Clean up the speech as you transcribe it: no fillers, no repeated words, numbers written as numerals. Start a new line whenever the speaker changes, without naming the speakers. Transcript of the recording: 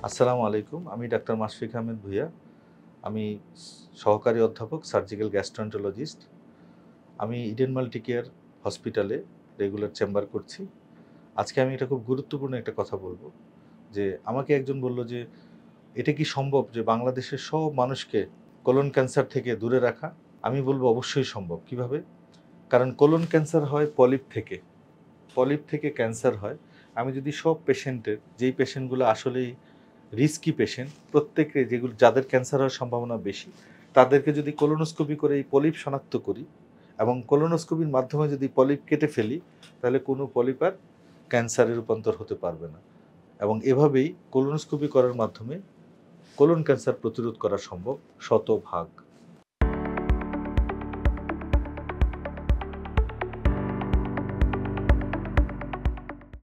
আসসালামু আলাইকুম। আমি ডাক্তার মাশফিক আহমেদ ভূঁইয়া। আমি সহকারী অধ্যাপক সার্জিক্যাল গ্যাস্ট্রোএন্টারোলজিস্ট। আমি ইডেন মাল্টিকেয়ার হসপিটালে রেগুলার চেম্বার করছি। আজকে আমি এটা খুব গুরুত্বপূর্ণ একটা কথা বলব যে, আমাকে একজন বলল যে, "এটা কি সম্ভব যে বাংলাদেশের সব মানুষকে কোলন ক্যান্সার থেকে দূরে রাখা?" আমি বলব, "অবশ্যই সম্ভব।" কিভাবে? কারণ কোলন ক্যান্সার হয় পলিপ থেকে। পলিপ থেকে ক্যান্সার হয়। আমি যদি সব পেশেন্টের, যেই পেশেন্টগুলো আসলেই রিস্কি পেশেন্ট, প্রত্যেকে যাদের ক্যান্সার হওয়ার সম্ভাবনা বেশি, তাদেরকে যদি কোলোনোস্কোপি করে এই পলিপ শনাক্ত করি এবং কোলোনোস্কোপির মাধ্যমে যদি পলিপ কেটে ফেলি, তাহলে কোনো পলিপ আর ক্যান্সারে রূপান্তর হতে পারবে না। এবং এভাবেই কোলোনোস্কোপি করার মাধ্যমে কোলন ক্যান্সার প্রতিরোধ করা সম্ভব শতভাগ।